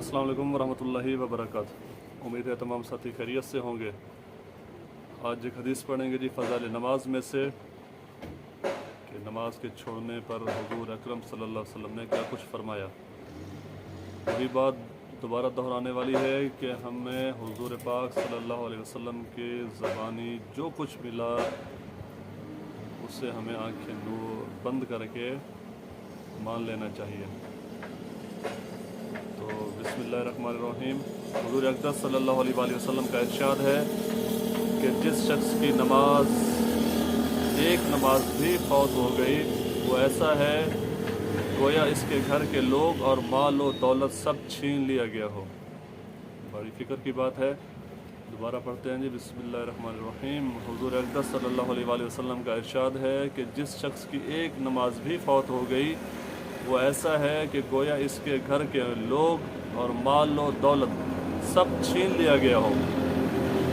अस्सलाम वालेकुम वरहमतुल्लाहि वबरकातुहू। उम्मीद है तमाम साथी खैरियत से होंगे। आज एक हदीस पढ़ेंगे जी फ़ज़ाइल नमाज में से कि नमाज के छोड़ने पर हुज़ूर अकरम सल्लल्लाहु अलैहि वसल्लम ने क्या कुछ फरमाया। वही बात दोबारा दोहराने वाली है कि हमें हुज़ूर पाक सल्लल्लाहु अलैहि वसल्लम के ज़बानी जो कुछ मिला उससे हमें आँखें नूर बंद करके मान लेना चाहिए। तो बिस्मिल्लाहिर्रहमानिर्रहीम। हुज़ूर अक़दस सल्लल्लाहु अलैहि वसल्लम का इरशाद है कि जिस शख्स की एक नमाज भी फौत हो गई वो ऐसा है गोया इसके घर के लोग और माल और दौलत सब छीन लिया गया हो। बड़ी फ़िक्र की बात है। दोबारा पढ़ते हैं जी बिस्मिल्लाहिर्रहमानिर्रहीम। हुज़ूर अक़दस सल्लल्लाहु अलैहि वसल्लम का इरशाद है कि जिस शख्स की एक नमाज भी फौत हो गई वो ऐसा है कि गोया इसके घर के लोग और माल और दौलत सब छीन लिया गया हो।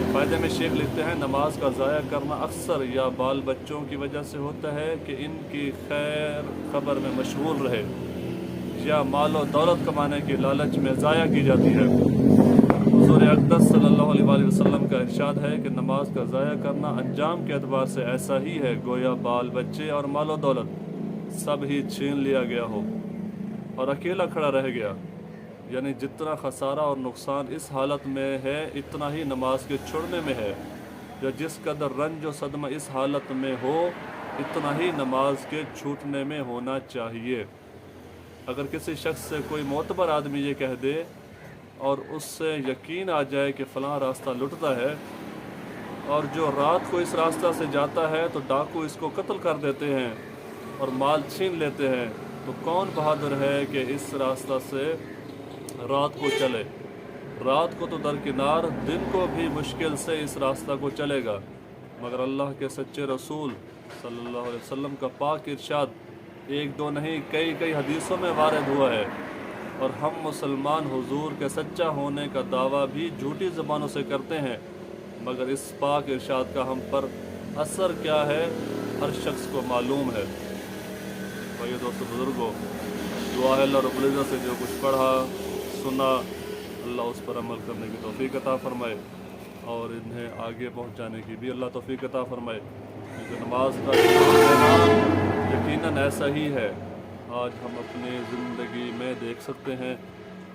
फ़ायदे में शेख लिखते हैं नमाज का ज़ाया करना अक्सर या बाल बच्चों की वजह से होता है कि इनकी खैर खबर में मशगूल रहे या माल और दौलत कमाने की लालच में ज़ाया की जाती है। हुज़ूर अक़दस सल्लल्लाहु अलैहि वसल्लम का इरशाद है कि नमाज का ज़ाया करना अंजाम के एतबार से ऐसा ही है गोया बाल बच्चे और माल और दौलत सब ही छीन लिया गया हो और अकेला खड़ा रह गया। यानी जितना खसारा और नुकसान इस हालत में है इतना ही नमाज के छोड़ने में है, या जिस कदर रंज और सदमा इस हालत में हो इतना ही नमाज के छूटने में होना चाहिए। अगर किसी शख्स से कोई मोतबर आदमी ये कह दे और उससे यकीन आ जाए कि फ़लाँ रास्ता लुटता है और जो रात को इस रास्ता से जाता है तो डाकू इसको कत्ल कर देते हैं और माल छीन लेते हैं, तो कौन बहादुर है कि इस रास्ता से रात को चले। रात को तो दरकिनार दिन को भी मुश्किल से इस रास्ता को चलेगा, मगर अल्लाह के सच्चे रसूल सल्लल्लाहु अलैहि वसल्लम का पाक इरशाद एक दो नहीं कई कई हदीसों में वारिद हुआ है। और हम मुसलमान हुजूर के सच्चा होने का दावा भी झूठी ज़बानों से करते हैं, मगर इस पाक इरशाद का हम पर असर क्या है हर शख्स को मालूम है। भाइयों दोस्तों बुज़ुर्गों, दुआ है अल्लाह रब्बुल इज़्ज़त से जो कुछ पढ़ा सुना अल्लाह उस पर अमल करने की तौफ़ीक़ अता फ़रमाए और इन्हें आगे पहुँचाने की भी अल्लाह तौफ़ीक़ अता फ़रमाए। क्योंकि नमाज का देना यकीनन ऐसा ही है। आज हम अपनी ज़िंदगी में देख सकते हैं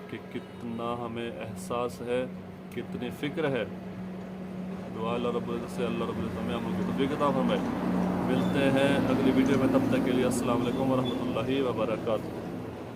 कि कितना हमें एहसास है, कितनी फ़िक्र है। दुआ अल्लाह रब्बुल इज़्ज़त से अल्लाह रब्बुल इज़्ज़त हमें अमल की तौफ़ीक़ अता फ़रमाए। मिलते हैं अगली वीडियो में, तब तक के लिए अस्सलाम वालेकुम वरहमतुल्लाहि वबरकातुहू।